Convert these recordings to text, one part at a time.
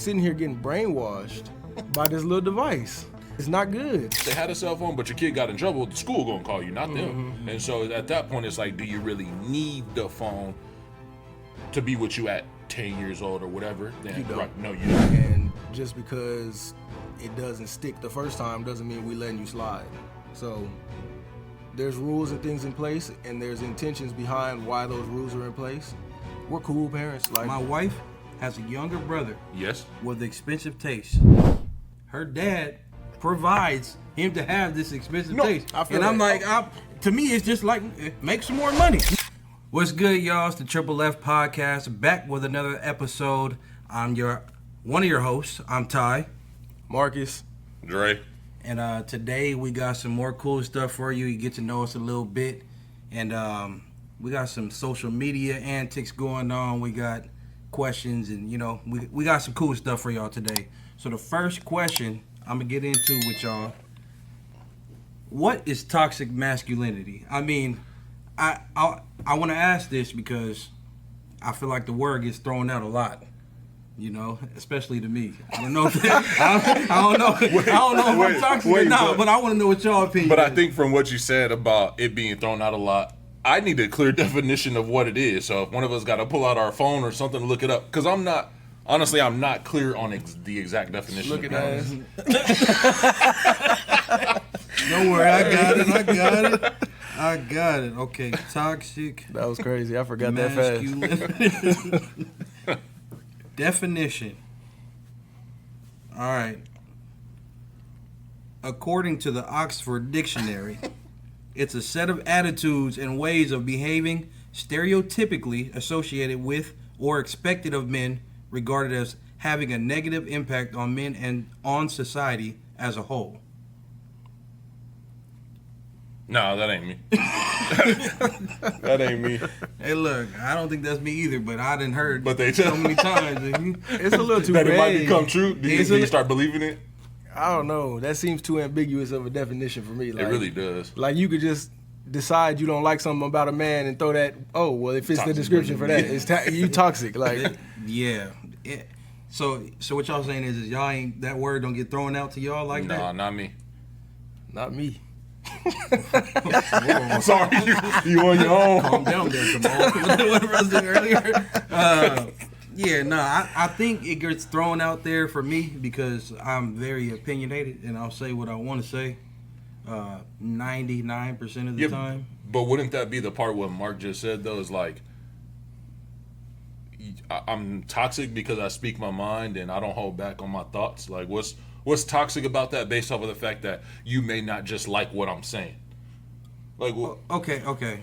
sitting here getting brainwashed by this little device. It's not good. They had a cell phone, but your kid got in trouble, the school gonna call you, not them. And so at that point, it's like, do you really need the phone to be with you at 10 years old or whatever? Then, You don't. Right, no, you don't. And just because it doesn't stick the first time doesn't mean we letting you slide. So there's rules and things in place, and there's intentions behind why those rules are in place. We're cool parents. Like, My wife has a younger brother Yes. with expensive taste. Her dad provides him to have this expensive taste. I feel And I'm that. like, to me, it's just like, make some more money. What's good, y'all? It's the Triple F Podcast, back with another episode. I'm one of your hosts. I'm Ty. Marcus, Dre. And today we got some more cool stuff for you. You get to know us a little bit. And we got some social media antics going on. We got questions and, we got some cool stuff for y'all today. So the first question I'm going to get into with y'all, what is toxic masculinity? I mean, I want to ask this because I feel like the word gets thrown out a lot. Especially to me. I don't know if I'm toxic or not, but I want to know what y'all opinion But is. I think from what you said about it being thrown out a lot, I need a clear definition of what it is. So if one of us got to pull out our phone or something to look it up, because I'm not clear on the exact definition. look at that. Don't worry, I got it. Okay, toxic That was crazy. I forgot that fast. masculinity. Definition. All right. According to the Oxford Dictionary, it's a set of attitudes and ways of behaving stereotypically associated with or expected of men, regarded as having a negative impact on men and on society as a whole. No, that ain't me. That ain't me. Hey, look, I don't think that's me either, but I done heard But they so tell many times. It's a little too that it might vague. become true. Do you start believing it? I don't know. That seems too ambiguous of a definition for me. Like, It really does. Like, you could just decide you don't like something about a man and throw that, oh, well, it fits the Toxic description for that. It's you toxic. Like, Yeah. So what y'all saying is y'all ain't, that word don't get thrown out to y'all like Nah, that? not me. not me. I'm sorry, you on your own. Calm down there, Jamal. What I said earlier. I think it gets thrown out there for me because I'm very opinionated and I'll say what I want to say 99% of the time. But wouldn't that be the part what Mark just said though? Is like, I'm toxic because I speak my mind and I don't hold back on my thoughts. Like, what's toxic about that based off of the fact that you may not just like what I'm saying? Like, Okay.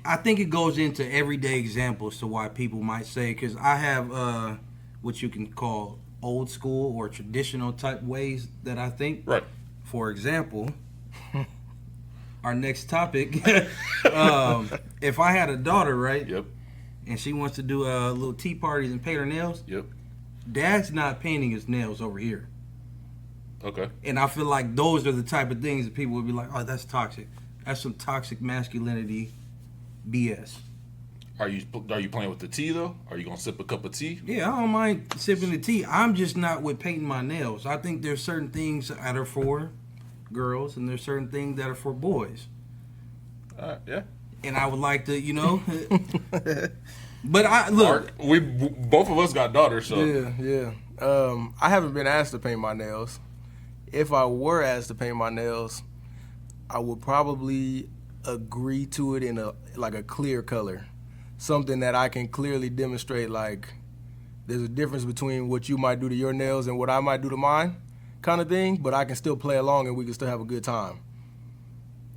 I think it goes into everyday examples to why people might say, because I have what you can call old school or traditional type ways that I think. right. For example, our next topic, if I had a daughter, right? Yep. And she wants to do little tea parties and paint her nails, Yep. Dad's not painting his nails over here. Okay. And I feel like those are the type of things that people would be like, oh, that's toxic. That's some toxic masculinity BS. Are you playing with the tea though? Are you gonna sip a cup of tea? Yeah, I don't mind sipping the tea. I'm just not with painting my nails. I think there's certain things that are for girls and there's certain things that are for boys. Yeah. And I would like to, but I look. Mark, we both of us got daughters, so Yeah. I haven't been asked to paint my nails. If I were asked to paint my nails, I would probably agree to it in a clear color. Something that I can clearly demonstrate, like, there's a difference between what you might do to your nails and what I might do to mine, kind of thing, but I can still play along and we can still have a good time.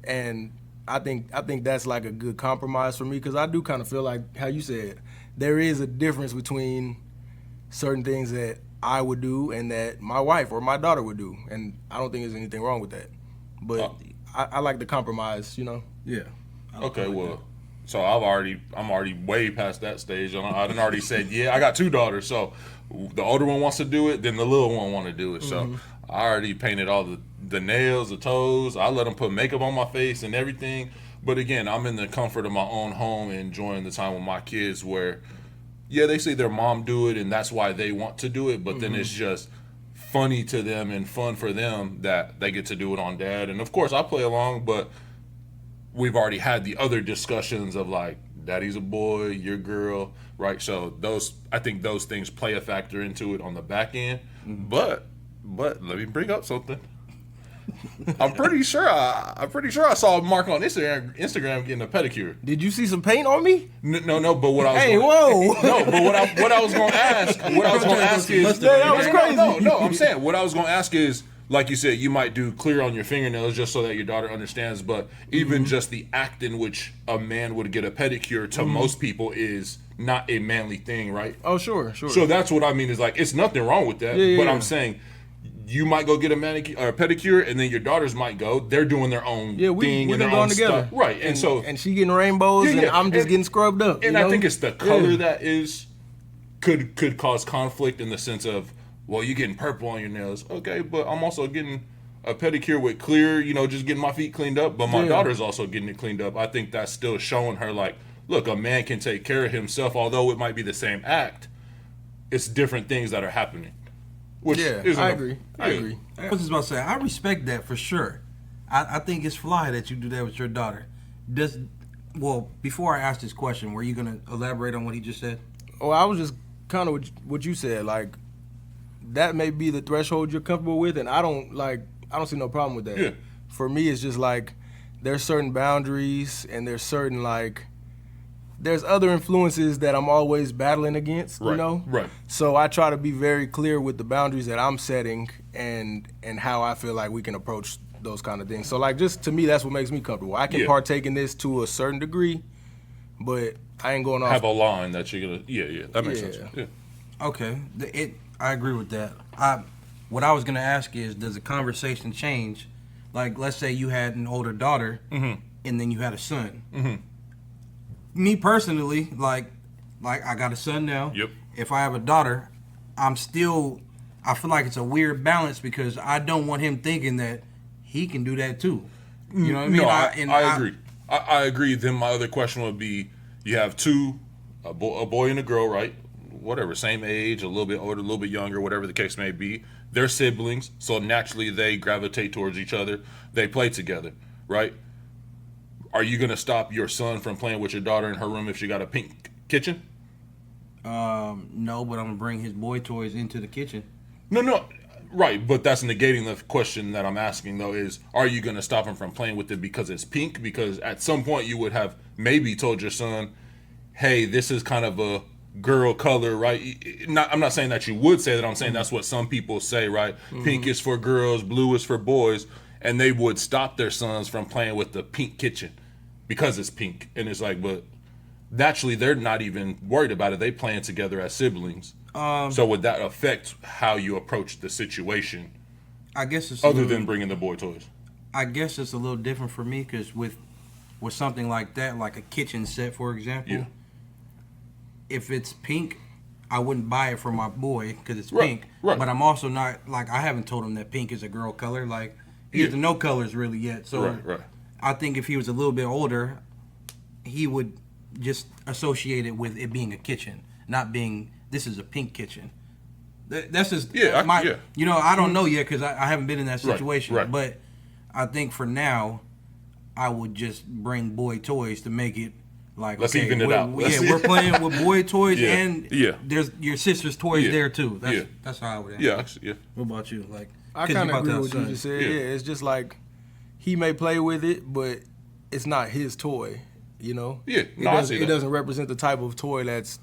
And I think that's like a good compromise for me, because I do kind of feel like, how you said, there is a difference between certain things that I would do and that my wife or my daughter would do, and I don't think there's anything wrong with that. But I like the compromise, Yeah. okay. Well, so I'm already way past that stage. I done already said, yeah, I got two daughters, so the older one wants to do it, then the little one want to do it. So I already painted all the nails, the toes. I let them put makeup on my face and everything. But again, I'm in the comfort of my own home and enjoying the time with my kids, where yeah, they see their mom do it and that's why they want to do it, but then it's just funny to them and fun for them that they get to do it on dad. And of course I play along, but we've already had the other discussions of like, daddy's a boy, you're a girl, right? So I think those things play a factor into it on the back end. But let me bring up something. I'm pretty sure I saw Mark on Instagram getting a pedicure. Did you see some paint on me? No. But what I was whoa! No, but what I was going to ask is that was crazy. No. I'm saying what I was going to ask is, like you said, you might do clear on your fingernails just so that your daughter understands. But even just the act in which a man would get a pedicure to most people is not a manly thing, right? Oh, sure. So that's what I mean is like, it's nothing wrong with that. Yeah. I'm saying, you might go get a manicure or a pedicure, and then your daughters might go. They're doing their own thing and their own together. stuff, right? And she getting rainbows, and I'm just getting scrubbed up. And I think it's the color that could cause conflict in the sense of, well, you're getting purple on your nails, okay, but I'm also getting a pedicure with clear, just getting my feet cleaned up, but my daughter's also getting it cleaned up. I think that's still showing her like, look, a man can take care of himself, although it might be the same act. It's different things that are happening. I agree. I was just about to say, I respect that for sure. I think it's fly that you do that with your daughter. Before I ask this question, were you going to elaborate on what he just said? Well, I was just kind of what you said. Like, that may be the threshold you're comfortable with, and I don't see no problem with that. Yeah. For me, it's just like there's certain boundaries, and there's certain there's other influences that I'm always battling against, Right. So I try to be very clear with the boundaries that I'm setting and how I feel like we can approach those kind of things. So just to me, that's what makes me comfortable. I can partake in this to a certain degree, but I ain't going off. Have a line that you're gonna. Yeah. That makes sense. Yeah. Okay, I agree with that. What I was gonna ask is, does the conversation change? Like, let's say you had an older daughter, and then you had a son. Me personally, like I got a son now. Yep. If I have a daughter, I feel like it's a weird balance because I don't want him thinking that he can do that too. You know what I mean? No, I agree. I agree. Then my other question would be, you have two, a boy and a girl, right? Whatever, same age, a little bit older, a little bit younger, whatever the case may be. They're siblings, so naturally they gravitate towards each other. They play together, right? Are you going to stop your son from playing with your daughter in her room if she got a pink kitchen? No, but I'm going to bring his boy toys into the kitchen. No. Right, but that's negating the question that I'm asking, though, is are you going to stop him from playing with it because it's pink? Because at some point you would have maybe told your son, hey, this is kind of a girl color, right? I'm not saying that you would say that. I'm saying that's what some people say, right? Pink is for girls, blue is for boys. And they would stop their sons from playing with the pink kitchen because it's pink. And it's like, but naturally, they're not even worried about it. They playing together as siblings. So would that affect how you approach the situation? I guess it's other than bringing the boy toys. I guess it's a little different for me because with something like that, like a kitchen set, for example, if it's pink, I wouldn't buy it for my boy because it's pink. Right. But I'm also not I haven't told him that pink is a girl color. He doesn't know colors really yet. So right. I think if he was a little bit older, he would just associate it with it being a kitchen, not being this is a pink kitchen. That's just I don't know yet because I haven't been in that situation. Right. But I think for now, I would just bring boy toys to make it let's even it out. We're playing with boy toys and there's your sister's toys there too. That's how I would answer. Yeah. What about you? I kind of agree with what you just said. Yeah, it's just like he may play with it, but it's not his toy, Yeah, it doesn't represent the type of toy that's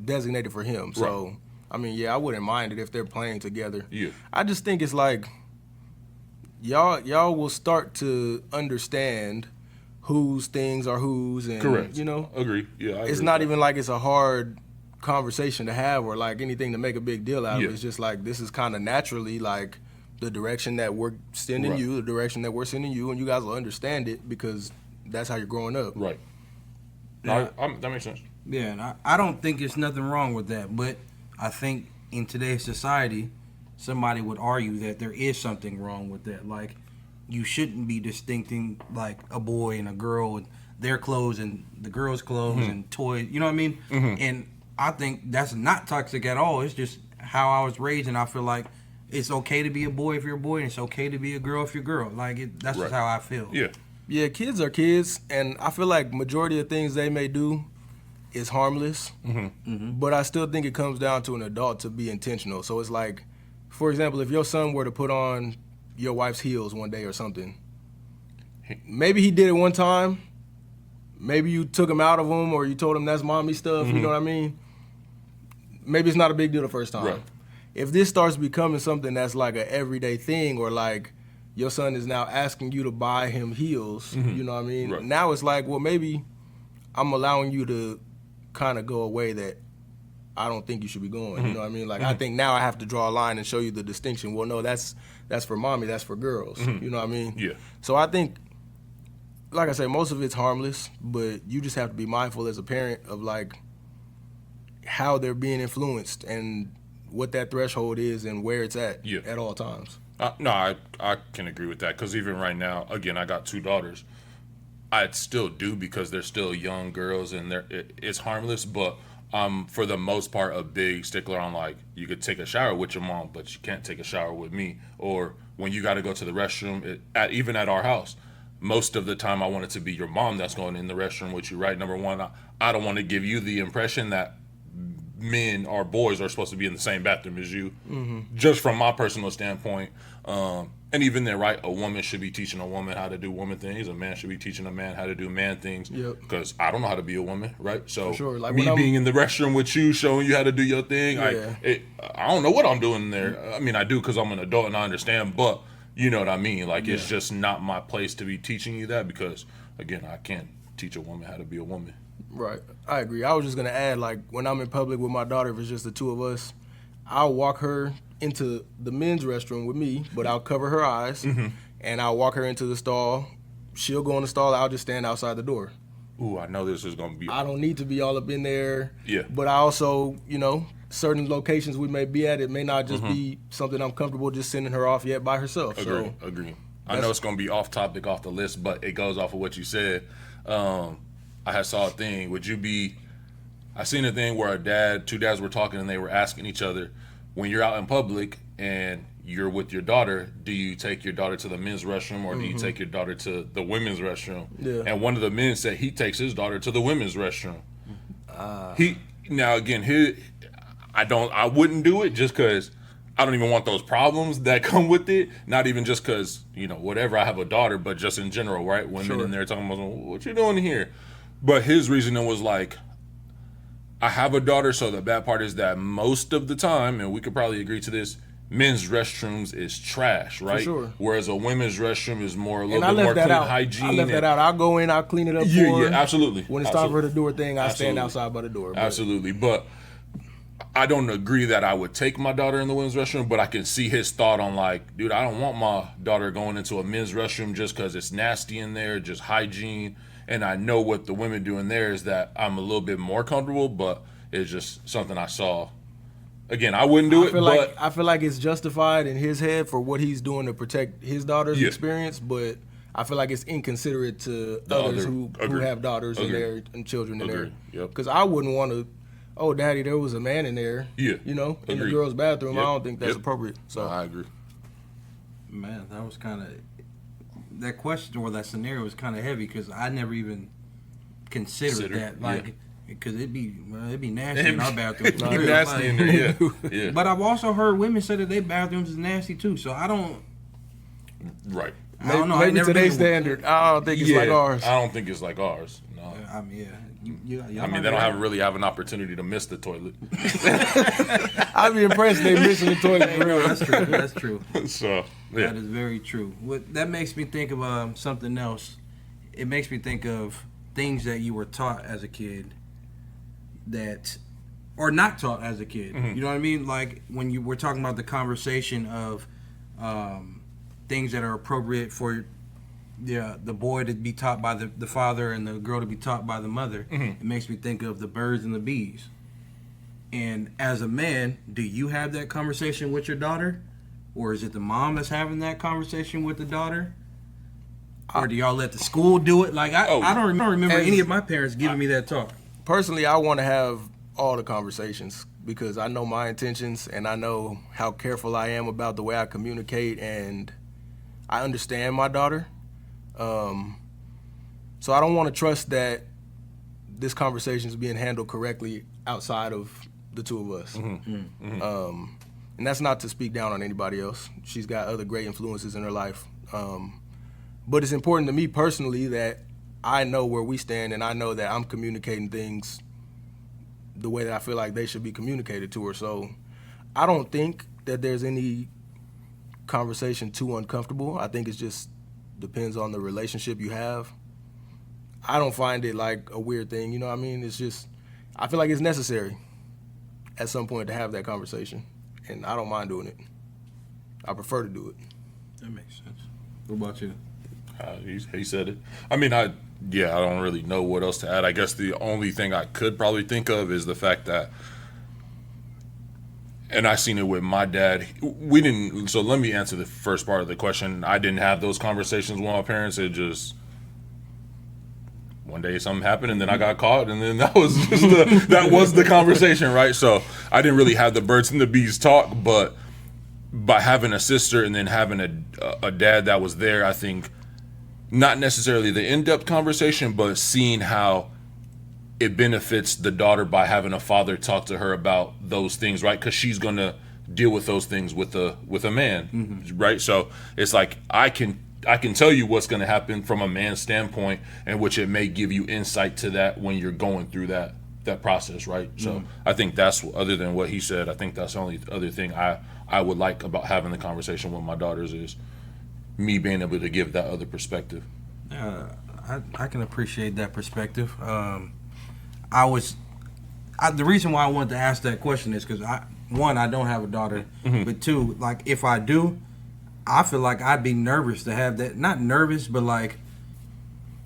designated for him. Right. So, I mean, I wouldn't mind it if they're playing together. Yeah. I just think it's like y'all will start to understand whose things are whose, and correct. Agree. Yeah, it's not even like it's a hard conversation to have or anything to make a big deal out of it. It's just this is kind of naturally the direction that we're sending you, the direction that we're sending you, and you guys will understand it because that's how you're growing up. Right. Yeah. That makes sense. Yeah, and I don't think there's nothing wrong with that, but I think in today's society, somebody would argue that there is something wrong with that. You shouldn't be distincting a boy and a girl with their clothes and the girl's clothes and toys. You know what I mean? And I think that's not toxic at all. It's just how I was raised, and I feel like it's okay to be a boy if you're a boy, and it's okay to be a girl if you're a girl. Like that's just how I feel. Yeah. Yeah, kids are kids, and I feel like majority of things they may do is harmless. But I still think it comes down to an adult to be intentional. So it's like, for example, if your son were to put on your wife's heels one day or something, maybe he did it one time. Maybe you took him out of them, or you told him that's mommy stuff. You know what I mean? Maybe it's not a big deal the first time. Right. If this starts becoming something that's like an everyday thing, or like your son is now asking you to buy him heels, you know what I mean? Right. Now it's like, well, maybe I'm allowing you to kind of go a way that I don't think you should be going. You know what I mean? Like, I think now I have to draw a line and show you the distinction. Well, no, that's for mommy, that's for girls. You know what I mean? Yeah. So I think, like I say, most of it's harmless, but you just have to be mindful as a parent of like how they're being influenced and what that threshold is and where it's at at all times. No, I can agree with that, because even right now, again, I got 2 daughters. I still do, because they're still young girls, and it's harmless, but for the most part, a big stickler on, like, you could take a shower with your mom, but you can't take a shower with me. Or when you got to go to the restroom, even at our house, most of the time I want it to be your mom that's going in the restroom with you, right? Number one, I don't want to give you the impression that men or boys are supposed to be in the same bathroom as you, just from my personal standpoint. And even then, right, a woman should be teaching a woman how to do woman things. A man should be teaching a man how to do man things. Because I don't know how to be a woman, right? So sure. Like me being in the restroom with you, showing you how to do your thing, I don't know what I'm doing there. I mean, I do because I'm an adult and I understand, but you know what I mean? Like, it's just not my place to be teaching you that, because, again, I can't teach a woman how to be a woman. Right. I agree. I was just going to add, like, when I'm in public with my daughter, if it's just the 2 of us, I'll walk her into the men's restroom with me, but I'll cover her eyes, and I'll walk her into the stall. She'll go in the stall. I'll just stand outside the door. Ooh, I know this is going to be... I don't need to be all up in there. Yeah. But I also, you know, certain locations we may be at, it may not just be something I'm comfortable just sending her off yet by herself. Agree. I know it's going to be off topic, off the list, but it goes off of what you said. I had saw a thing. I seen a thing where 2 dads were talking, and they were asking each other, when you're out in public and you're with your daughter, do you take your daughter to the men's restroom, or do you take your daughter to the women's restroom? Yeah. And one of the men said he takes his daughter to the women's restroom. I wouldn't do it just because I don't even want those problems that come with it. Not even just because, whatever, I have a daughter, but just in general, right? Women in there talking about, what you doing here? But his reasoning was like, I have a daughter, so the bad part is that most of the time, and we could probably agree to this, men's restrooms is trash, right? For sure. Whereas a women's restroom is a little bit more clean hygiene. I left that out. I'll go in, I'll clean it up for her. Yeah, absolutely. When it's time for her to do her thing, I stand outside by the door. Absolutely. But I don't agree that I would take my daughter in the women's restroom, but I can see his thought on, like, dude, I don't want my daughter going into a men's restroom just because it's nasty in there, just hygiene. And I know what the women do in there is that I'm a little bit more comfortable, but it's just something I saw. Again, I wouldn't do it, I feel like it's justified in his head for what he's doing to protect his daughter's experience, but I feel like it's inconsiderate to others who have daughters and children in there. Because I wouldn't want to, oh, daddy, there was a man in there, in the girl's bathroom. I don't think that's appropriate. So I agree. Man, that was kind of... That question or that scenario was kind of heavy because I never even considered that. Like, because it'd be nasty in our bathroom. It'd be nasty in there, yeah. But I've also heard women say that their bathrooms is nasty too. So I don't. Right. I don't know. Maybe today's standard. I don't think it's like ours. I don't think it's like ours. No. I mean, they don't really have an opportunity to miss the toilet. I'd be impressed they missing the toilet for real. That's true. So that is very true. That makes me think of something else. It makes me think of things that you were taught as a kid or not taught as a kid. You know what I mean? Like when you were talking about the conversation of things that are appropriate for the boy to be taught by the father and the girl to be taught by the mother. It makes me think of the birds and the bees. And as a man, do you have that conversation with your daughter? Or is it the mom that's having that conversation with the daughter? Or do y'all let the school do it? Like I don't remember any of my parents giving me that talk. Personally, I want to have all the conversations because I know my intentions and I know how careful I am about the way I communicate, and I understand my daughter. So I don't want to trust that this conversation is being handled correctly outside of the two of us. And that's not to speak down on anybody else. She's got other great influences in her life. But it's important to me personally that I know where we stand, and I know that I'm communicating things the way that I feel like they should be communicated to her. So I don't think that there's any conversation too uncomfortable. I think it just depends on the relationship you have. I don't find it like a weird thing, you know what I mean? It's just, I feel like it's necessary at some point to have that conversation, and I don't mind doing it. I prefer to do it. That makes sense. What about you? He said it. I mean, I don't really know what else to add. I guess the only thing I could probably think of is the fact that, and I seen it with my dad. We didn't. So let me answer the first part of the question. I didn't have those conversations with my parents. It just one day something happened, and then I got caught, and then that was just that was the conversation, right? So I didn't really have the birds and the bees talk, but by having a sister and then having a dad that was there, I think. Not necessarily the in-depth conversation, but seeing how it benefits the daughter by having a father talk to her about those things, right? Because she's going to deal with those things with a man, right? So it's like I can tell you what's going to happen from a man's standpoint, and which it may give you insight to that when you're going through that process, right? So I think that's, other than what he said, I think that's the only other thing I would like about having the conversation with my daughters is me being able to give that other perspective. I can appreciate that perspective. The reason why I wanted to ask that question is because I don't have a daughter, but two, like if I do, I feel like I'd be nervous to have that. Not nervous, but like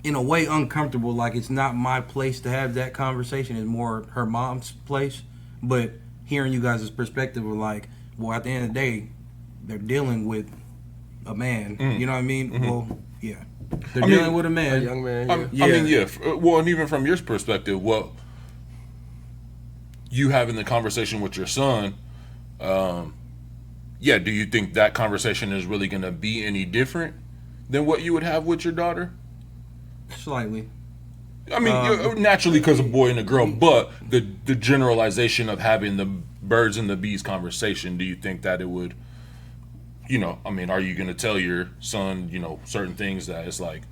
in a way uncomfortable. Like it's not my place to have that conversation. It's more her mom's place. But hearing you guys' perspective of like, well, at the end of the day, they're dealing with a man. You know what I mean? Well, yeah. They're dealing with a man. A young man, I mean, well, and even from your perspective, well, you having the conversation with your son, do you think that conversation is really going to be any different than what you would have with your daughter? Slightly. I mean, naturally because a boy and a girl, but the generalization of having the birds and the bees conversation, do you think that it would... are you going to tell your son, certain things that it's like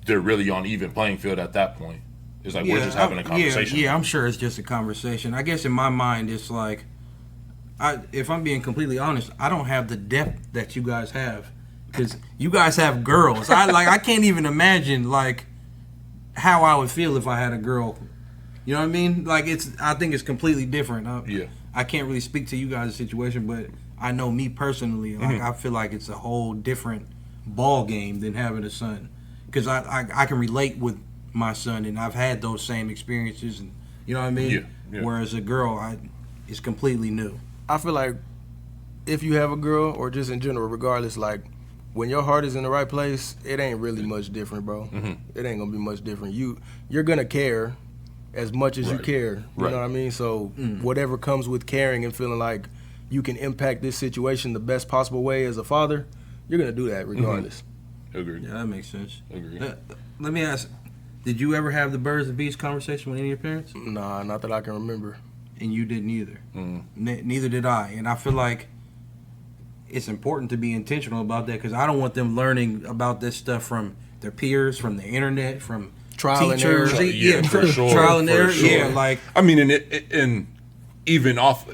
they're really on even playing field at that point? It's like we're just having a conversation. Yeah, I'm sure it's just a conversation. I guess in my mind, it's like, if I'm being completely honest, I don't have the depth that you guys have because you guys have girls. I can't even imagine like how I would feel if I had a girl. You know what I mean? Like I think it's completely different. I can't really speak to you guys' situation, but I know me personally, like I feel like it's a whole different ball game than having a son, because I can relate with my son, and I've had those same experiences, and you know what I mean. Yeah. Whereas a girl, it's completely new. I feel like if you have a girl, or just in general, regardless, like when your heart is in the right place, it ain't really much different, bro. It ain't gonna be much different. You're gonna care as much as you care. You know what I mean? So whatever comes with caring and feeling like you can impact this situation the best possible way as a father, you're going to do that regardless. Agreed. Yeah, that makes sense. Agreed. Let me ask, did you ever have the birds and bees conversation with any of your parents? Nah, not that I can remember. And you didn't either. Neither did I. And I feel like it's important to be intentional about that, because I don't want them learning about this stuff from their peers, from the internet, from trial teachers. and error. Yeah, for sure. Trial and error. Sure. Yeah, like... I mean, and even off...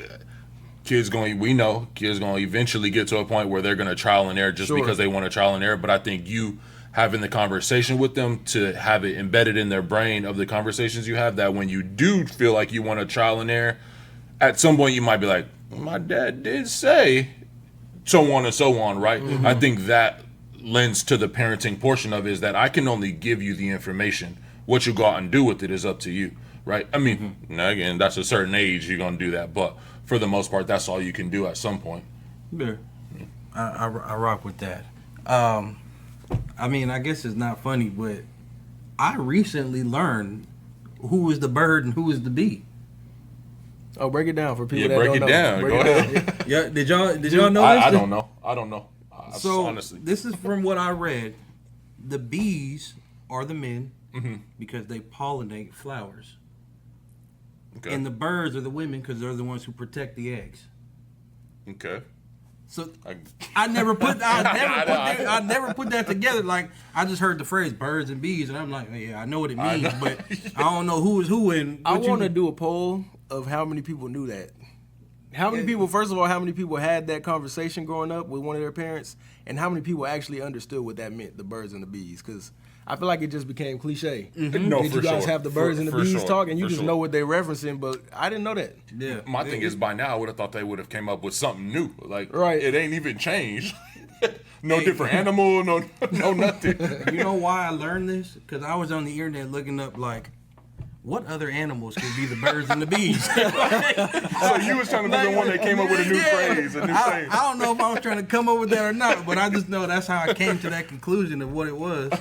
Kids going to eventually get to a point where they're going to trial and error just because they want to trial and error. But I think you having the conversation with them, to have it embedded in their brain of the conversations you have, that when you do feel like you want to trial and error, at some point you might be like, my dad did say so on and so on, right? I think that lends to the parenting portion of it, is that I can only give you the information. What you go out and do with it is up to you, right? I mean, now again, that's a certain age you're going to do that, but for the most part, that's all you can do at some point. Yeah. I rock with that. I mean, I guess it's not funny, but I recently learned who is the bird and who is the bee. Oh, break it down for people Yeah, that break don't it know. down. Break Go it down. ahead. Yeah, did y'all know this? I don't know. So honestly, this is from what I read. The bees are the men Mm-hmm. because they pollinate flowers, okay. and the birds are the women because they're the ones who protect the eggs. Okay. So I- I never put that together. Like I just heard the phrase "birds and bees," and I'm like, yeah, I know what it I means, know. but I don't know who is who. And I what want to you, do a poll of how many people knew that. How many people, first of all, how many people had that conversation growing up with one of their parents, and how many people actually understood what that meant, the birds and the bees? Because I feel like it just became cliche. No, Did for you guys sure. have the birds and the For bees sure. talk, and you For just sure. know what they're referencing, but I didn't know that. yeah. My thing is, by now, I would have thought they would have came up with something new. Like, Right. it ain't even changed. No different animal, no nothing. You know why I learned this? Because I was on the internet looking up like, what other animals could be the birds and the bees? So you was trying to be the one that came up with a new phrase, a new saying. I don't know if I was trying to come up with that or not, but I just know that's how I came to that conclusion of what it was.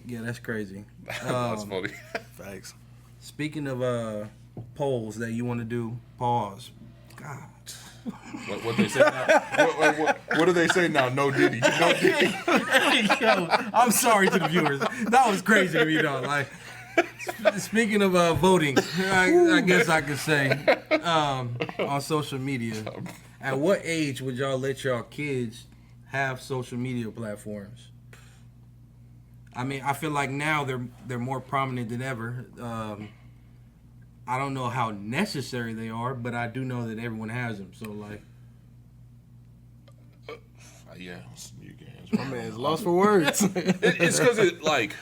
Yeah, that's crazy. That's funny. Facts. Speaking of polls that you want to do, pause. God. What they say now? What do they say now? No Diddy. No Diddy. Yo, I'm sorry to the viewers. That was crazy to me, though. Like, speaking of voting, I guess I could say on social media, at what age would y'all let y'all kids have social media platforms? I mean, I feel like now they're more prominent than ever. I don't know how necessary they are, but I do know that everyone has them. So, like, Yeah, you can. My man's lost for words. It's because it like,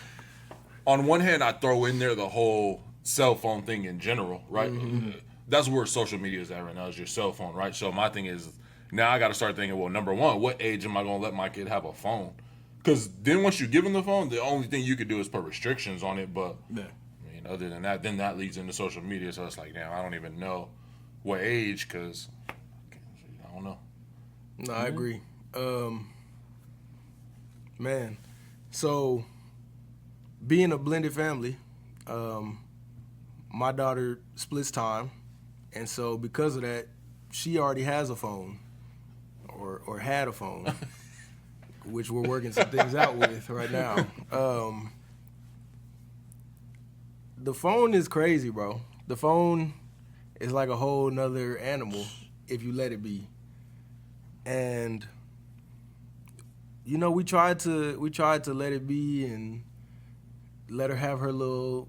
on one hand, I throw in there the whole cell phone thing in general, right? Mm-hmm. That's where social media is at right now, is your cell phone, right? So my thing is, now I got to start thinking, well, number one, what age am I going to let my kid have a phone? Because then once you give them the phone, the only thing you could do is put restrictions on it. But yeah. I mean, other than that, then that leads into social media. So it's like, damn, I don't even know what age, because I don't know. No, I agree. Man, so being a blended family, my daughter splits time, and so because of that, she already has a phone, or had a phone, which we're working some things out with right now. The phone is crazy, bro. The phone is like a whole nother animal if you let it be. And you know, we tried to let it be and let her have her little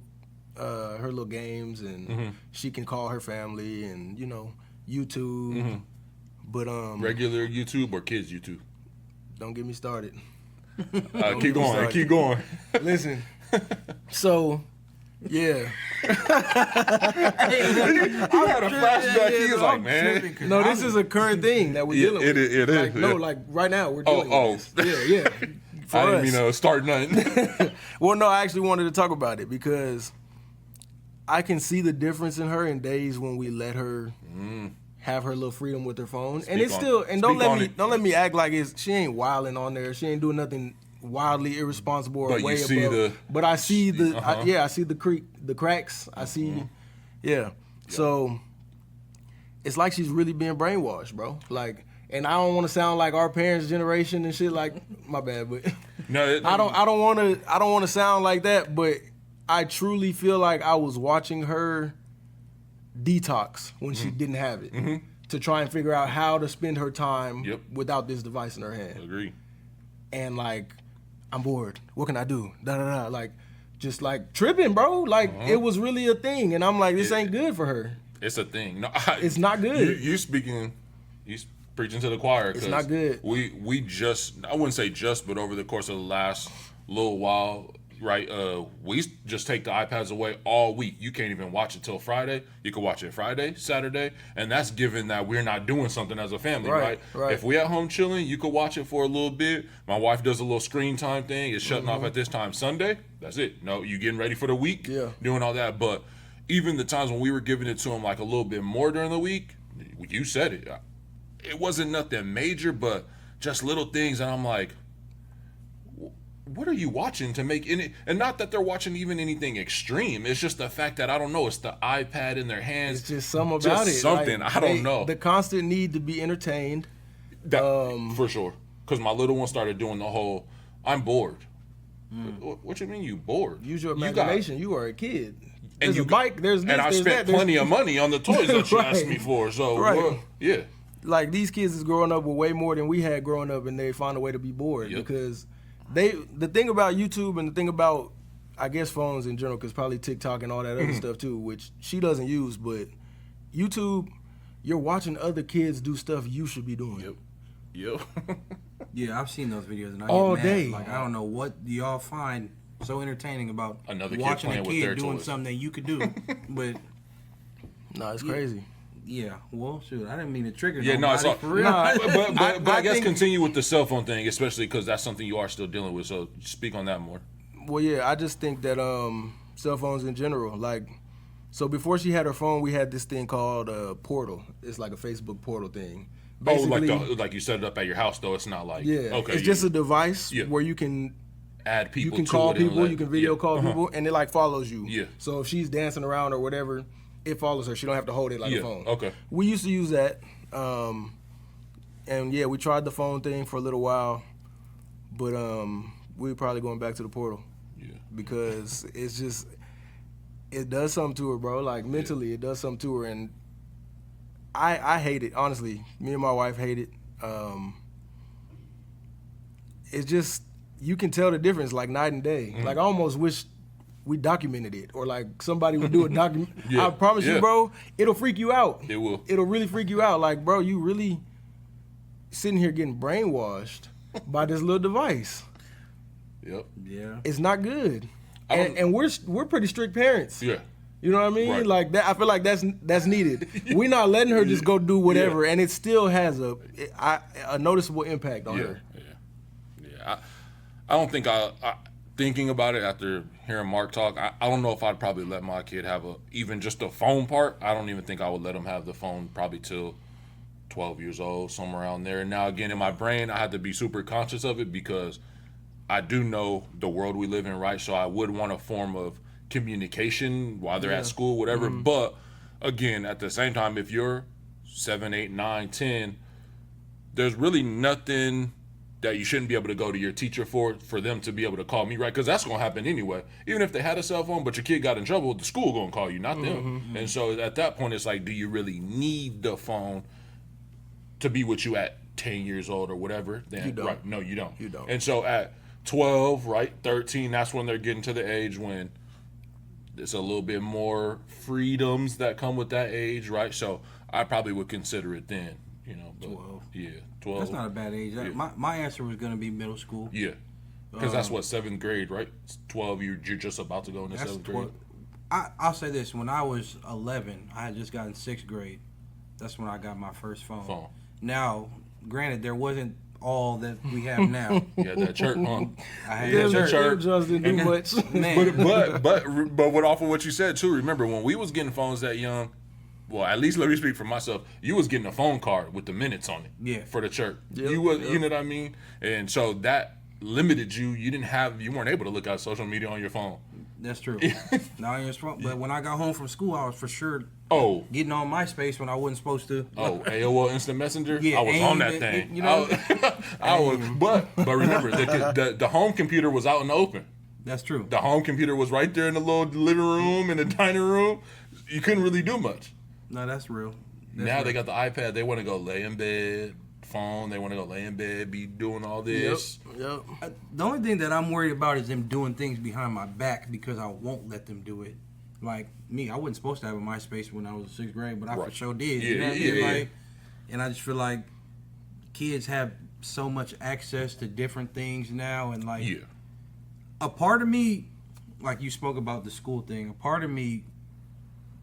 games, and she can call her family and, you know, YouTube. But Regular YouTube or kids YouTube? don't get me started. Keep going. sorry. Keep going. Listen, so yeah. I had a flashback. He was like, man. No, this is a current thing that we're dealing with. It is. Like, no, Yeah. like right now we're dealing with this. Yeah. For I didn't us. mean to start nothing. Well, no, I actually wanted to talk about it because I can see the difference in her in days when we let her have her little freedom with her phone, and it's still. And don't let me act like she ain't wilding on there. She ain't doing nothing wildly irresponsible or But you way see above. But I see the I see the cracks. I see, So it's like she's really being brainwashed, bro. Like, and I don't want to sound like our parents' generation and shit. Like, my bad, but No, I don't want to sound like that. But I truly feel like I was watching her detox when she didn't have it, to try and figure out how to spend her time without this device in her hand. Agree. And like, I'm bored. What can I do? Da da da. Like, just like tripping, bro. Like, it was really a thing, and I'm like, this ain't good for her. It's a thing. No, It's not good. You preaching to the choir. It's not good. We just, I wouldn't say just, but over the course of the last little while, right? We just take the iPads away all week. You can't even watch it till Friday. You can watch it Friday, Saturday, and that's given that we're not doing something as a family, right? If we at home chilling, you could watch it for a little bit. My wife does a little screen time thing. It's shutting off at this time. Sunday, that's it. No, you getting ready for the week, doing all that. But even the times when we were giving it to him like a little bit more during the week, you said it. It wasn't nothing major, but just little things, and I'm like, what are you watching to make any? And not that they're watching even anything extreme. It's just the fact that I don't know. It's the iPad in their hands. It's just something about it. Something. Like, I don't know. The constant need to be entertained. That, for sure. Because my little one started doing the whole, I'm bored. What you mean you bored? Use your imagination. You are a kid. And There's a bike. There's this. And I there's spent that, plenty of money on the toys that you asked me Right. for. So, Right. well, yeah. Like, these kids is growing up with way more than we had growing up, and they find a way to be bored. Yep. Because the thing about YouTube and the thing about, I guess, phones in general, because probably TikTok and all that other stuff too, which she doesn't use, but YouTube, you're watching other kids do stuff you should be doing. Yep. Yeah, I've seen those videos and I All get mad. day. Like, I don't know what y'all find so entertaining about Another kid watching a playing with their kid doing toys. something that you could do. But No, it's Yeah. crazy. yeah, well, shoot, I didn't mean to trigger Yeah, no, it's all, for real. Nah, but I guess think- continue with the cell phone thing, especially because that's something you are still dealing with. So speak on that more. Well, yeah, I just think that cell phones in general, like, so before she had her phone, we had this thing called Portal. It's like a Facebook Portal thing. Like you set it up at your house, though. It's not like Yeah, okay, it's just a device Yeah. where you can add people. you can to call it and people, let- you can video yeah. call people, and it like follows you. Yeah. So if she's dancing around or whatever, it follows her. She don't have to hold it like Yeah, a phone. okay. We used to use that, and yeah, we tried the phone thing for a little while, but we're probably going back to the Portal. Yeah. Because it's just, it does something to her, bro. Like, mentally, it does something to her, and I hate it, honestly. Me and my wife hate it. It's just, you can tell the difference, like, night and day. Like, I almost wish we documented it, or like somebody would do a document. Yeah, I promise yeah. you, bro, it'll freak you out. It will. It'll really freak you out. Like, bro, you really sitting here getting brainwashed by this little device. Yep. Yeah. It's not good. I don't- And we're pretty strict parents. Yeah. You know what I mean? Right. Like that. I feel like that's needed. We're not letting her just go do whatever, and it still has a noticeable impact on her. Yeah. I don't think thinking about it after hearing Mark talk, I don't know if I'd probably let my kid have even just the phone part. I don't even think I would let him have the phone probably till 12 years old, somewhere around there. And now again, in my brain, I had to be super conscious of it because I do know the world we live in, right? So I would want a form of communication while they're at school, whatever. But again, at the same time, if you're 7, 8, 9, 10, there's really nothing that you shouldn't be able to go to your teacher for them to be able to call me, right? Because that's going to happen anyway. Even if they had a cell phone, but your kid got in trouble, the school going to call you, not them. And so at that point, it's like, do you really need the phone to be with you at 10 years old or whatever? Then, You don't. Right, no, you don't. You don't. And so at 12, right, 13, that's when they're getting to the age when there's a little bit more freedoms that come with that age, right? So I probably would consider it then, you know. But 12. Yeah, 12. That's not a bad age. My answer was going to be middle school. Yeah, because that's what, 7th grade, right? It's 12. You're just about to go into That's 7th grade. I'll say this: when I was 11, I had just gotten 6th grade. That's when I got my first phone. Now, granted, there wasn't all that we have now. Yeah, that chirp, huh? I had Yeah, a the church. church. Just didn't do much. Man, But what off of what you said too? Remember when we was getting phones that young? Well, at least let me speak for myself. You was getting a phone card with the minutes on it. Yeah. For the church. Yep, You was, yep. you know what I mean? And so that limited you. You weren't able to look at social media on your phone. that's true. Now you're strong. But when I got home from school, I was for sure Oh, getting on MySpace when I wasn't supposed to. AOL Instant Messenger. Yeah, I was on that AIM, thing. you know? I was, but remember the home computer was out in the open. That's true. The home computer was right there in the little living room and the dining room. You couldn't really do much. No, that's real. That's Now real. they got the iPad. They want to go lay in bed, phone. They want to go lay in bed, be doing all this. Yep. The only thing that I'm worried about is them doing things behind my back because I won't let them do it. Like me, I wasn't supposed to have a MySpace when I was in 6th grade, but I for Right. sure did. Yeah, You know what I yeah, mean? yeah. Like, and I just feel like kids have so much access to different things now, and like Yeah. a part of me, like you spoke about the school thing, a part of me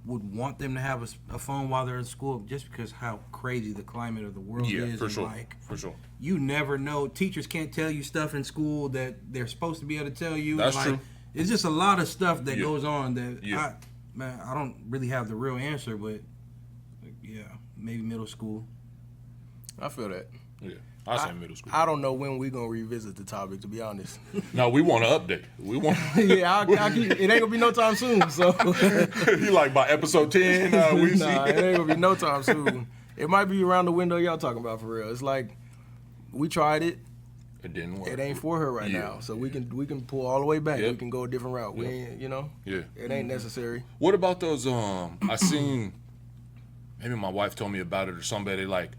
would want them to have a phone while they're in school just because how crazy the climate of the world Yeah, is. for and sure. like, For sure. you never know. Teachers can't tell you stuff in school that they're supposed to be able to tell you. That's like, true. It's just a lot of stuff that Yeah. goes on that Yeah. I don't really have the real answer, but like, yeah, maybe middle school. I feel that. Yeah, I say middle school. I don't know when we're gonna revisit the topic, to be honest. No, we want to update. We want. Yeah, it ain't gonna be no time soon. So You like by episode 10? We see. nah, it ain't gonna be no time soon. It might be around the window y'all talking about, for real. It's like we tried it. It didn't work. It ain't for her right now, so we can pull all the way back. Yep. We can go a different route. We ain't, Yeah. it ain't necessary. What about those? I seen. Maybe my wife told me about it or somebody like.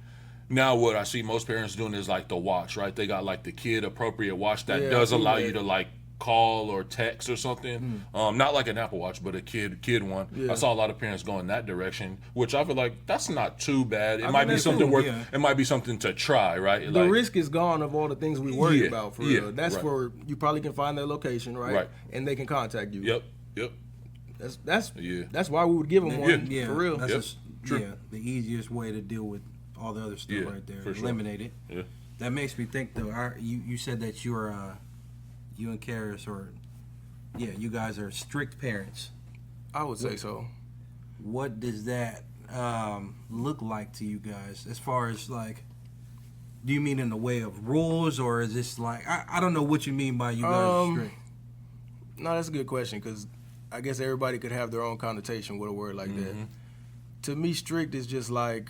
Now what I see most parents doing is like the watch, right? They got like the kid appropriate watch that Yeah, does I seen allow that. you to like call or text or something. Not like an Apple Watch, but a kid one. Yeah. I saw a lot of parents going that direction, which I feel like that's not too bad. It I might mean, be that's something cool, worth. yeah. It might be something to try, right? The risk is gone of all the things we worried Yeah, about, for yeah, real. That's right. for you probably can find their location, right? Right. And they can contact you. Yep. Yeah. That's why we would give them one, Yeah, for real. That's Yep. just, True. yeah, the easiest way to deal with all the other stuff Yeah, right there. for sure. Eliminate it. Yeah. That makes me think though. You said that you and Karis you guys are strict parents. I would say so. What does that look like to you guys? As far as like, do you mean in the way of rules, or is this like I don't know what you mean by you guys are strict. No, that's a good question, because I guess everybody could have their own connotation with a word like that. To me, strict is just like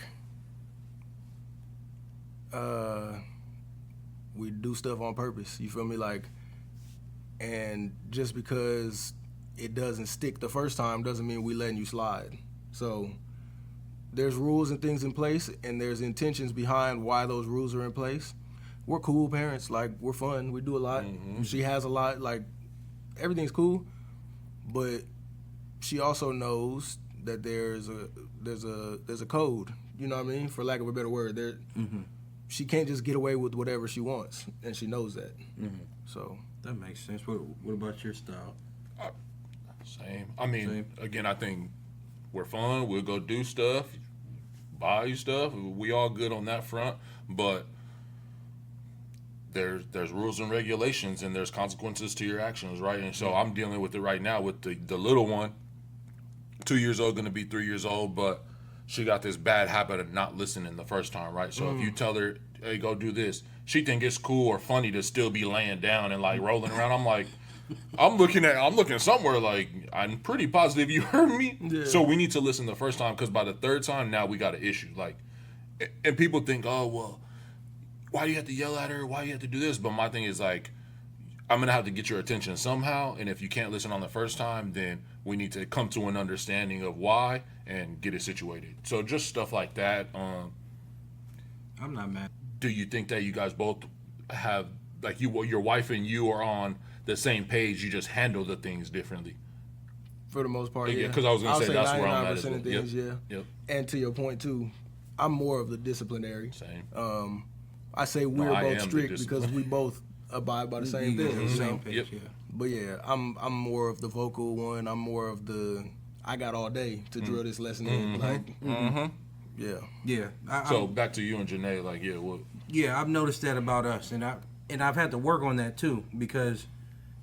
we do stuff on purpose. You feel me? Like, and just because it doesn't stick the first time doesn't mean we letting you slide. So there's rules and things in place, and there's intentions behind why those rules are in place. We're cool parents. Like, we're fun. We do a lot. She has a lot. Like, everything's cool, but she also knows that there's a code. You know what I mean? For lack of a better word, she can't just get away with whatever she wants, and she knows that. So That makes sense. What about your style? Same. I mean, Same. again, I think we're fun. We'll go do stuff, buy you stuff. We all good on that front, but there's rules and regulations, and there's consequences to your actions, right? And so I'm dealing with it right now with the little one, 2 years old, going to be 3 years old, but she got this bad habit of not listening the first time, right? So if you tell her, hey, go do this, she think it's cool or funny to still be laying down and like rolling around. I'm like, I'm looking somewhere like, I'm pretty positive you heard me. Yeah. So we need to listen the first time, because by the third time, now we got an issue. Like, and people think, oh, well, why do you have to yell at her? Why do you have to do this? But my thing is like, I'm going to have to get your attention somehow. And if you can't listen on the first time, then we need to come to an understanding of why and get it situated. So just stuff like that. I'm not mad. Do you think that you guys both have, like, your wife and you are on the same page? You just handle the things differently? for the most part, Yeah, yeah. 'cause I was gonna I'll say that's where I'm at as 99% of well. things, Yep. yeah. Yep. And to your point too, I'm more of the disciplinary. Same. I say we're I am both the strict because disciplinary. we both abide by the same Yeah, things. You same know? page, Yep. yeah. But yeah, I'm more of the vocal one. I'm more of the I got all day to drill this lesson in. Like, yeah. Yeah. So back to you and Janae, like, yeah, what? Yeah, I've noticed that about us, and I've had to work on that too, because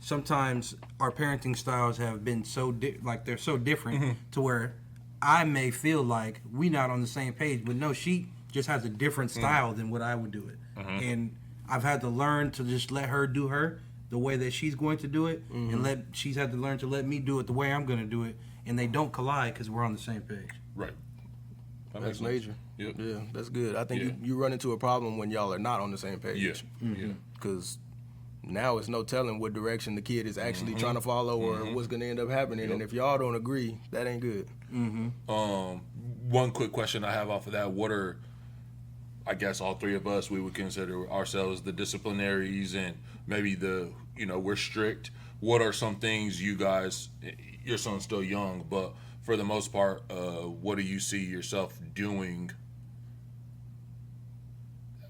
sometimes our parenting styles have been so they're so different to where I may feel like we not on the same page, but no, she just has a different style than what I would do it, and I've had to learn to just let her do her the way that she's going to do it, and she's had to learn to let me do it the way I'm going to do it, and they don't collide because we're on the same page. Right. That That's makes sense. major. Yep. Yeah, that's good. I think Yeah. you run into a problem when y'all are not on the same Yeah. page. Yeah. Because now it's no telling what direction the kid is actually trying to follow or what's going to end up happening. And if y'all don't agree, that ain't good. One quick question I have off of that: what are, I guess, all three of us, we would consider ourselves the disciplinaries, and maybe we're strict. What are some things you guys? Your son's still young, but for the most part, what do you see yourself doing?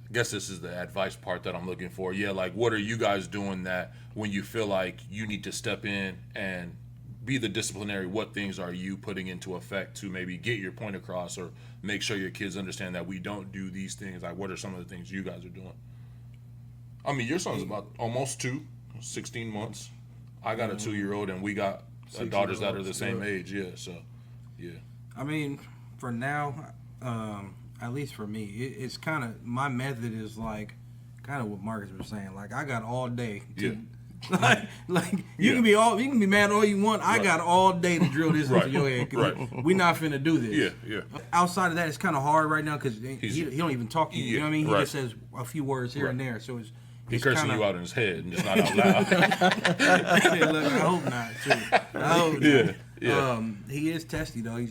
I guess this is the advice part that I'm looking for. Yeah, like, what are you guys doing that when you feel like you need to step in and be the disciplinary, what things are you putting into effect to maybe get your point across or make sure your kids understand that we don't do these things? Like, what are some of the things you guys are doing? I mean, your son's about almost 16 months. I got a 2-year-old, and we got daughters that are the same age. Yeah, so, yeah. I mean, for now, I at least for me, it's kind of, my method is like kind of what Marcus was saying. Like, I got all day to, like you can be mad all you want. I got all day to drill this into your head. We're not finna do this. Yeah. Outside of that, it's kind of hard right now because he don't even talk to you. You know what I mean? He just says a few words here and there. So he's cursing you out in his head and just not out loud. Look, I hope not. Too. I hope not. Yeah. He is testy though.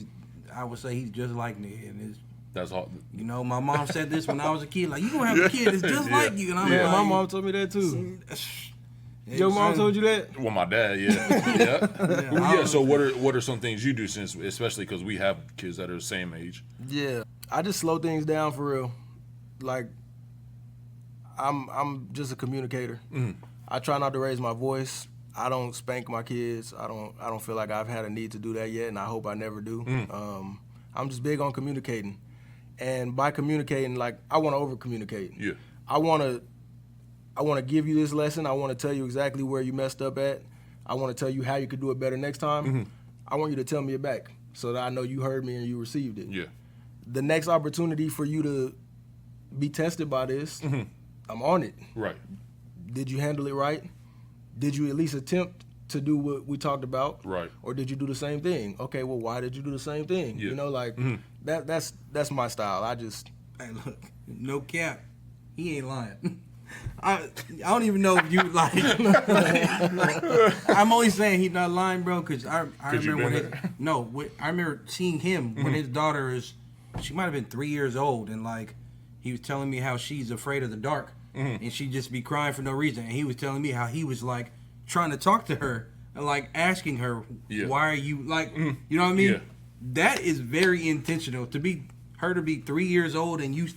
I would say he's just like me, and that's all. You know, my mom said this when I was a kid. Like, you gonna have a kid that's just like you, and I'm like, my mom told me that too. Your mom told you that? Well, my dad, yeah. So what are some things you do, since, especially because we have kids that are the same age? Yeah, I just slow things down for real. Like, I'm just a communicator. I try not to raise my voice. I don't spank my kids. I don't feel like I've had a need to do that yet, and I hope I never do. I'm just big on communicating, and by communicating, like, I want to over communicate. Yeah, I want to give you this lesson. I want to tell you exactly where you messed up at. I want to tell you how you could do it better next time. I want you to tell me it back so that I know you heard me and you received it. Yeah. The next opportunity for you to be tested by this, I'm on it. Right. Did you handle it right? Did you at least attempt to do what we talked about? Right. Or did you do the same thing? Okay, well, why did you do the same thing? Yeah. You know, like, that's my style. Hey, look, no cap, he ain't lying. I don't even know if you like. I'm only saying he's not lying, bro, because I remember I remember seeing him when his daughter she might have been 3 years old, and like he was telling me how she's afraid of the dark, and she'd just be crying for no reason, and he was telling me how he was like trying to talk to her and like asking her, why are you like, you know what I mean? Yeah. That is very intentional to be 3 years old and you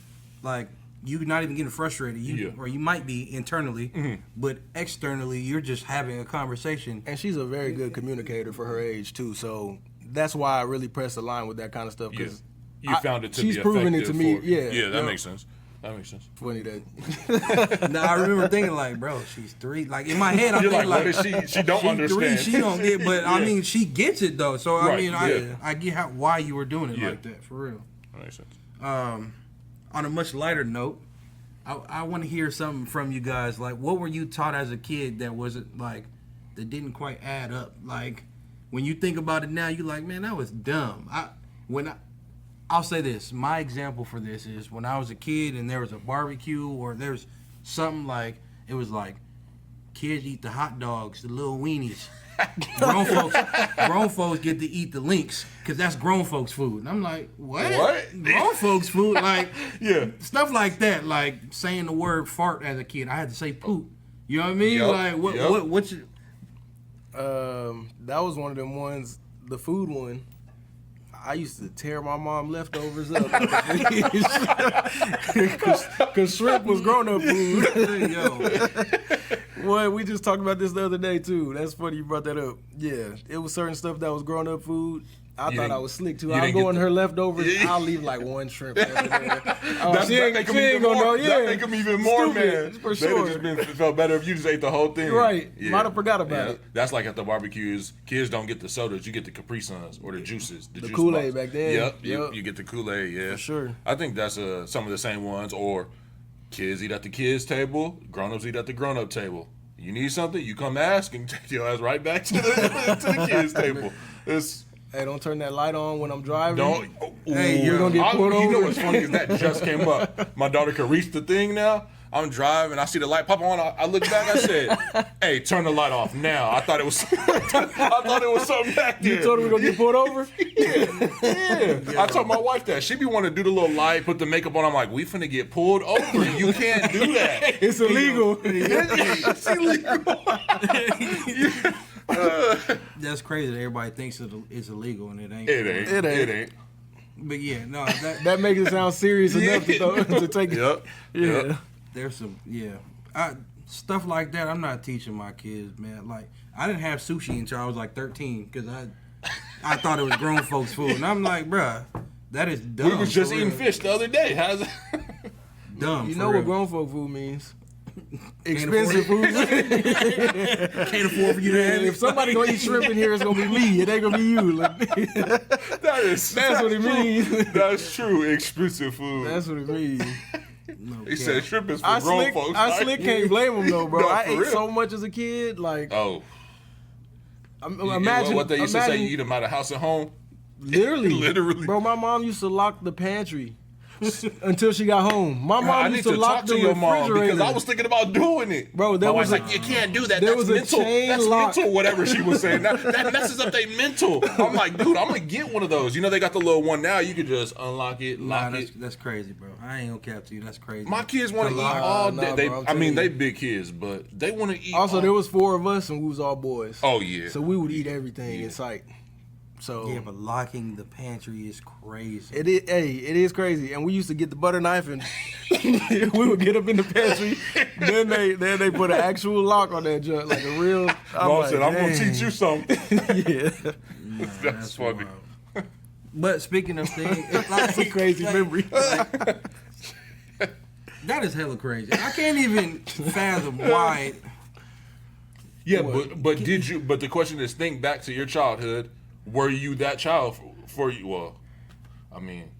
like. You're not even getting frustrated, or you might be internally, but externally, you're just having a conversation. And she's a very good communicator for her age too, so that's why I really press the line with that kind of stuff. Because you found it to be she's proven it to me. That makes sense. That makes sense. Funny that. No, I remember thinking like, bro, she's 3. Like in my head, I'm thinking like, what is she don't understand. 3, she don't get, but I mean, she gets it though. So I mean, yeah. I get why you were doing it like that for real. That makes sense. On a much lighter note, I want to hear something from you guys. Like, what were you taught as a kid that wasn't like, that didn't quite add up? Like, when you think about it now, you're like, man, that was dumb. I'll say this. My example for this is when I was a kid and there was a barbecue or there's something like, it was like, kids eat the hot dogs, the little weenies. Grown folks get to eat the links because that's grown folks food. And I'm like, what? Grown folks food? Like, stuff like that. Like saying the word fart as a kid. I had to say poop. You know what I mean? Like, what's your... that was one of them ones, the food one. I used to tear my mom leftovers up because shrimp was grown-up food. Well, we just talked about this the other day too. That's funny you brought that up. Yeah, it was certain stuff that was grown-up food. I thought I was slick too. I'll go in her leftovers. I'll leave like one shrimp over there. She ain't gonna know. That make them even more mad. For sure. It felt better if you just ate the whole thing. Right. Might have forgot about it. That's like at the barbecues. Kids don't get the sodas. You get the Capri Suns or the juices. The juice Kool-Aid box. back then. Yep. You get the Kool-Aid. Yeah. For sure. I think that's some of the same ones. Or kids eat at the kids' table. Grown-ups eat at the grown-up table. You need something, you come ask and take your ass right back to the kids' table. Hey, don't turn that light on when I'm driving. Don't. Hey, you're going to get pulled over. You know what's funny is that just came up. My daughter could reach the thing now. I'm driving. I see the light pop on. I look back. I said, "Hey, turn the light off now." I thought it was something back there. You told her we're going to get pulled over? Yeah. I told my wife that. She be wanting to do the little light, put the makeup on. I'm like, we finna get pulled over. You can't do that. It's illegal. It's illegal. That's crazy that everybody thinks it's illegal and it ain't. It ain't. But yeah, no, that makes it sound serious enough to take it. Yep. There's some stuff like that. I'm not teaching my kids, man. Like, I didn't have sushi until I was like 13 because I thought it was grown folks food, and I'm like, bruh, that is dumb. We was just eating fish the other day. How's it? Dumb. You know what grown folk food means? expensive food. Can't afford for you to have If it. somebody gonna eat shrimp in here, it's gonna be me. It ain't gonna be you. That's what it true. means. That's true. Expensive food. That's what it means. He said shrimp is for I grown slick, folks. I right? slick can't blame him though, bro. No, I for ate real. so much as a kid. Like, Oh, imagine what they used to say: imagine- you eat them out of house and home. Literally, Literally. bro. My mom used to lock the pantry until she got home. My mom I used need to to lock talk the to your mom refrigerator. because I was thinking about doing it. Bro, there My was wife's a- like, you can't do that. there That's was a mental. chain That's lock. mental. Whatever she was saying, that messes up their mental. I'm like, dude, I'm gonna get one of those. You know, they got the little one now. You can just unlock it, Nah, lock it. that's crazy, bro. I ain't gonna cap to you. That's crazy. My kids want to eat Nah, all nah, day. They, bro, I'm I mean, telling they you. big kids, but they want to eat. Also, all- there was 4 of us and we was all boys. Oh yeah. So we would eat everything in sight. So Yeah, but locking the pantry is crazy. it is crazy. And we used to get the butter knife and we would get up in the pantry. then they put an actual lock on that junk, like a real. Mom said, I'm gonna "Dang." teach you something. Yeah, Nah, That's funny. wild. But speaking of things, that's a crazy memory. that is hella crazy. I can't even fathom why. Yeah, but did you? But the question is, think back to your childhood. Were you that child for you? Well, I mean,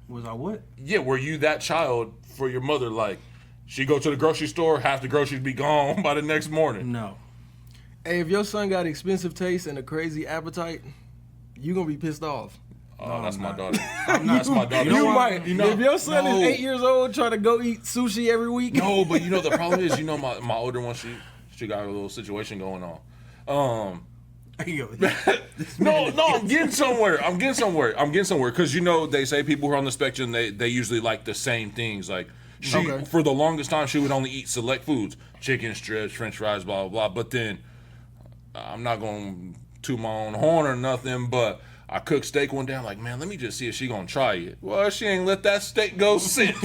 Was I what? yeah, were you that child for your mother? Like, she go to the grocery store, half the groceries be gone by the next morning. No. Hey, if your son got expensive taste and a crazy appetite, you gonna be pissed off. Oh, that's my not. daughter. That's my daughter. You She- might. You know, if your son no. is 8 years old trying to go eat sushi every week. No, but you know the problem is, you know, my older one, she got a little situation going on. Yo, No, I'm getting somewhere. Because, you know, they say people who are on the spectrum, they usually like the same things. Like, she, Okay. for the longest time, she would only eat select foods. Chicken strips, french fries, blah, blah, blah. But then, I'm not going to toot my own horn or nothing, but I cooked steak one day. I'm like, man, let me just see if she going to try it. Well, she ain't let that steak go since.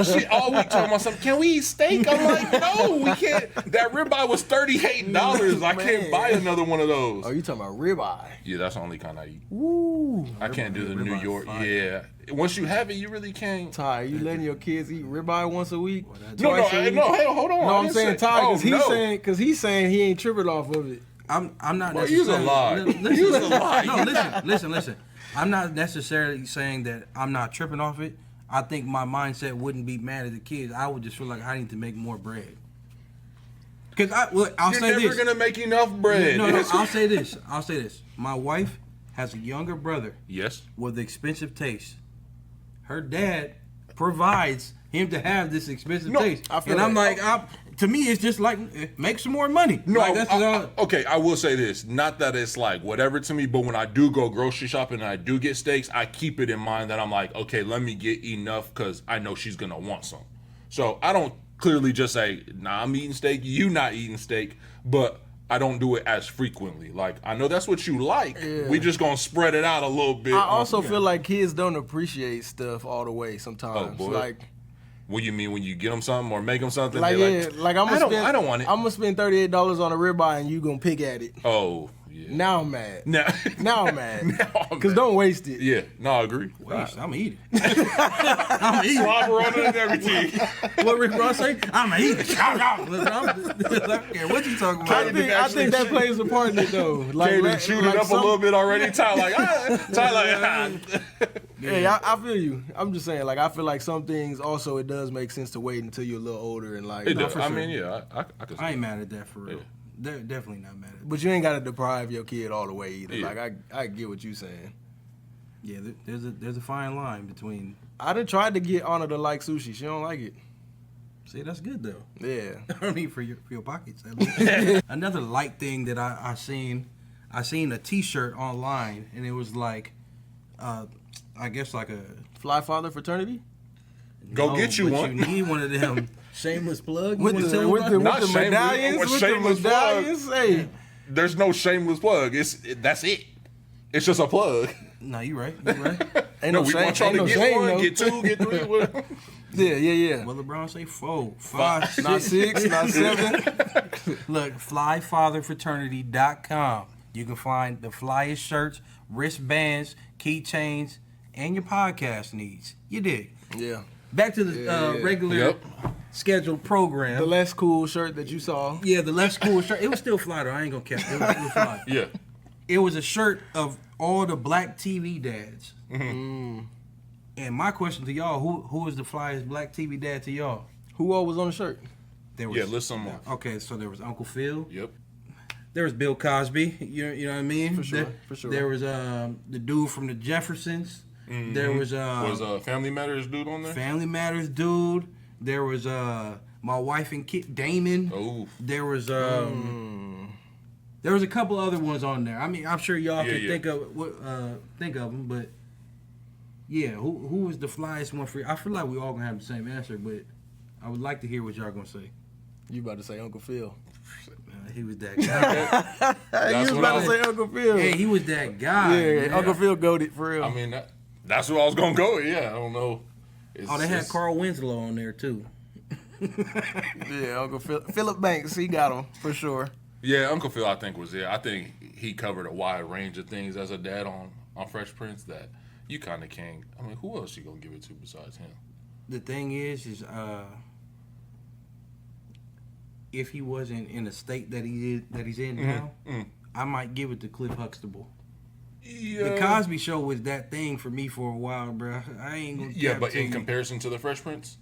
She all week talking about something. Can we eat steak? I'm like, no, we can't. That ribeye was $38. I can't buy another one of those. Oh, you talking about ribeye? Yeah, that's the only kind I eat. Woo. I can't do the New ribeye York. fire. Yeah, once you have it, you really can't. Ty, you letting your kids eat ribeye once a week? No, Twice a week? hey, hold on. No, I I'm didn't saying say- Ty, oh, because he's saying he ain't tripping off of it. I'm not Well, you's a necessarily. lie. You's a lie. No, listen. I'm not necessarily saying that I'm not tripping off it. I think my mindset wouldn't be mad at the kids. I would just feel like I need to make more bread. Because I'll You're say never this. gonna make enough bread. No, I'll say this. My wife has a younger brother Yes. with expensive taste. Her dad provides him to have this expensive No, taste. I feel And I'm that. like, to me, it's just like, make some more money. No, like, that's all. okay, I will say this. Not that it's like whatever to me, but when I do go grocery shopping and I do get steaks, I keep it in mind that I'm like, okay, let me get enough because I know she's going to want some. So I don't clearly just say, nah, I'm eating steak, you not eating steak, but I don't do it as frequently. Like, I know that's what you like. Yeah. We just going to spread it out a little bit. I also feel like kids don't appreciate stuff all the way sometimes. Oh, boy. Like, What you mean when you get them something or make them something? like they're yeah, like I'm I gonna don't, spend. I don't want it. I'm gonna spend $38 on a ribeye and you gonna pick at it. Oh, yeah. Now I'm mad. Now, Now I'm mad. Now I'm Cause mad. don't waste it. Yeah, no, I agree. Waste, I'm eating. I'm eating. Slobber on it and everything. What Rick Ross say? I'm eating. I don't care what you talking about. I think that plays a part in it though. Like, Caden chewed it up a little bit already. Ty like, Hey, I feel you. I'm just saying, like, I feel like some things also it does make sense to wait until you're a little older and like. It No, does. for I sure. mean, yeah, I could. I ain't mad at that for real. They're definitely not mad at it. But you ain't gotta deprive your kid all the way either. Yeah. Like I get what you saying. Yeah, there's a fine line between. I done tried to get Anna to like sushi. She don't like it. See, that's good though. Yeah. I mean, for your pockets. At least. Another light thing that I seen a T-shirt online, and it was like, I guess like a Fly Father Fraternity? Go no, get you but one. You need one of them shameless plug. You With wanna the tell with about the, it? Not with the shameless- medallions? with With the shameless plug. medallions? Hey. There's no shameless plug. That's it. It's just a plug. No, you right. You right. Ain't No, no we shame. want y'all Ain't to no get shame, one, though. get two, get three. whatever. Yeah. Well, LeBron say 4, 5, Not 6, not 7. Look, flyfatherfraternity.com. You can find the flyest shirts, wristbands, keychains, and your podcast needs. You dig? Yeah. Back to the Yeah. regular Yep. scheduled program. The less cool shirt that you saw. Yeah, the less cool shirt. It was still fly though. I ain't gonna cap. It was fly. Yeah. It was a shirt of all the black TV dads. Mm. And my question to y'all: Who was the flyest black TV dad to y'all? Who all was on the shirt? There was, Yeah, list some off. Okay, so there was Uncle Phil. Yep. There was Bill Cosby. You know what I mean? For sure, for sure. There was the dude from the Jeffersons. Mm-hmm. There was Family Matters dude on there? Family Matters dude. There was My Wife and Kid Damon. Oh. There was there was a couple other ones on there. I mean, I'm sure y'all can think of them, but yeah, who was the flyest one for you? I feel like we all gonna have the same answer, but I would like to hear what y'all gonna say. You about to say Uncle Phil. He was that guy. You was about to say Uncle Phil. Hey, he was that guy. Yeah, man. Uncle Phil goated for real. I mean, that's who I was going to go with. Yeah, I don't know. They had Carl Winslow on there, too. Yeah, Uncle Phil. Philip Banks, he got him for sure. Yeah, Uncle Phil, I think, was there. I think he covered a wide range of things as a dad on Fresh Prince that you kind of can't. I mean, who else you going to give it to besides him? The thing is if he wasn't in the state that he's in now, I might give it to Cliff Huxtable. Yeah. The Cosby Show was that thing for me for a while, bro. I ain't gonna. Yeah, but in comparison to the Fresh Prince,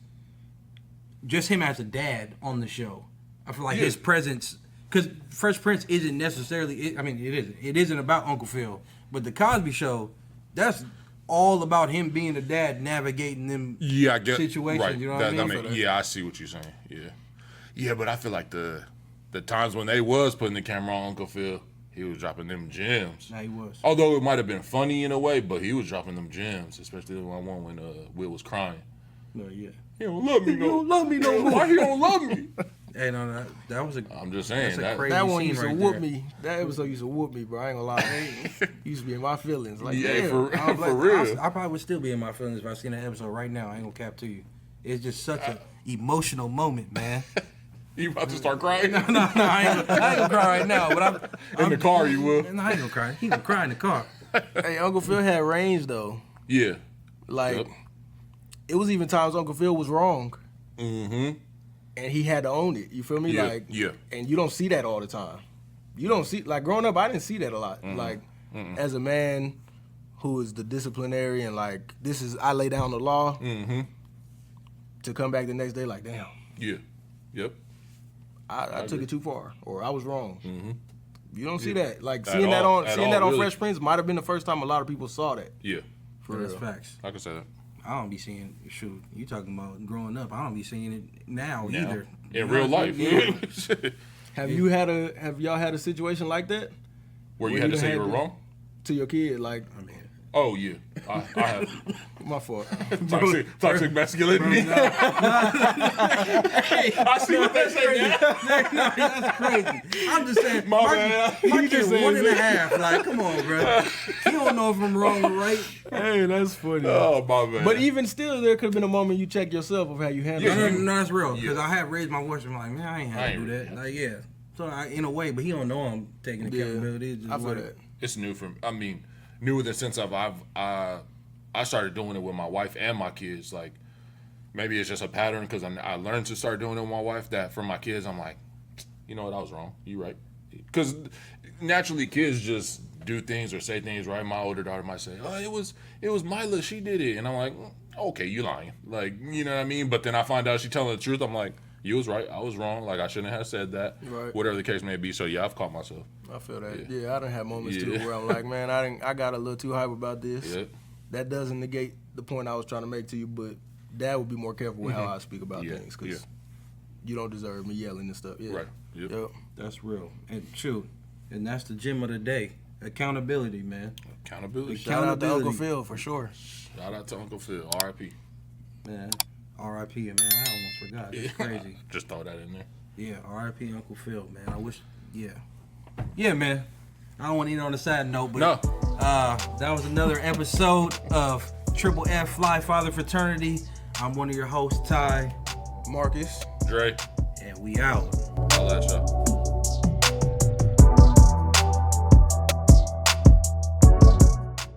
just him as a dad on the show, I feel like his presence. Because Fresh Prince isn't necessarily. I mean, it isn't. It isn't about Uncle Phil, but the Cosby Show, that's all about him being a dad, navigating them I get situations. right. You know what I mean? Yeah, I see what you're saying. Yeah, but I feel like the times when they was putting the camera on Uncle Phil, he was dropping them gems. Nah, he was. Although it might have been funny in a way, but he was dropping them gems, especially the one when Will was crying. No, yeah. He don't love me. He don't love me no more. Why he don't love me? Hey, no, that was a. I'm just saying that's a crazy That one scene used to right whoop there. me. That episode used to whoop me, bro. I ain't gonna lie. Used to be in my feelings. Like, Yeah, damn. for real. I probably would still be in my feelings if I seen that episode right now. I ain't gonna cap to you. It's just such an emotional moment, man. You about to start crying? No, I ain't gonna cry right now. But In the car, you will. No, I ain't gonna cry. He gonna cry in the car. Hey, Uncle Phil had range though. Yeah. Like, Yep. it was even times Uncle Phil was wrong, Mm-hmm. and he had to own it. You feel me? Yeah, Like, yeah. And you don't see that all the time. You don't see, like, growing up, I didn't see that a lot. Like, as a man who is the disciplinary and like, I lay down the law. Mm-hmm. To come back the next day, like, damn. Yeah. Yep. I took it too far, or I was wrong. Mm-hmm. You don't see that. Like, At seeing that all. on At seeing all, that on really. Fresh Prince might have been the first time a lot of people saw that. Yeah. For That's real. facts. I can say that. I don't be seeing. Shoot, you talking about growing up? I don't be seeing it now Now, either. in real life. Yeah. Have y'all had a situation like that Where you had to say you were wrong? to your kid? Like, I mean, Oh, yeah. I have. my fault. Toxic masculinity. I see what they say now. no, that's crazy. I'm just saying. My My bad. kid just saying 1.5. Like, come on, bro. He don't know if I'm wrong or right. Hey, that's funny. Oh, my bad. But even still, there could have been a moment you check yourself of how you handled Yeah, it. No, that's real. Because Yeah. I have raised my voice. I'm like, man, I ain't I have to ain't do that. really- Like, yeah. So in a way, but he don't know I'm taking accountability. It's just I feel what- that. It's new for me. I mean, new in the sense of I started doing it with my wife and my kids. Like, maybe it's just a pattern because I learned to start doing it with my wife. That for my kids, I'm like, you know what, I was wrong. You right. Because naturally, kids just do things or say things. Right. My older daughter might say, "Oh, it was Mila. She did it," and I'm like, "Okay, you lying." Like, you know what I mean? But then I find out she telling the truth. I'm like, you was right. I was wrong. Like, I shouldn't have said that. Right. Whatever the case may be. So yeah, I've caught myself. I feel that. Yeah, I done have moments too Yeah. where I'm like, man, I got a little too hype about this. Yeah. That doesn't negate the point I was trying to make to you, but Dad would be more careful with how I speak about things because you don't deserve me yelling and stuff. Yeah. Right. Yep. That's real. And true. And that's the gem of the day. Accountability, man. Accountability. Shout out to Uncle Accountability. Phil for sure. Shout out to Uncle Phil. R.I.P. Man. R.I.P. man. I almost forgot. It's crazy. Just throw that in there. Yeah, R.I.P. Uncle Phil, man. I wish, yeah, man. I don't want to end on a sad note, but No. that was another episode of Triple F Fly Father Fraternity. I'm one of your hosts, Ty, Marcus. Dre. and we out. All that y'all.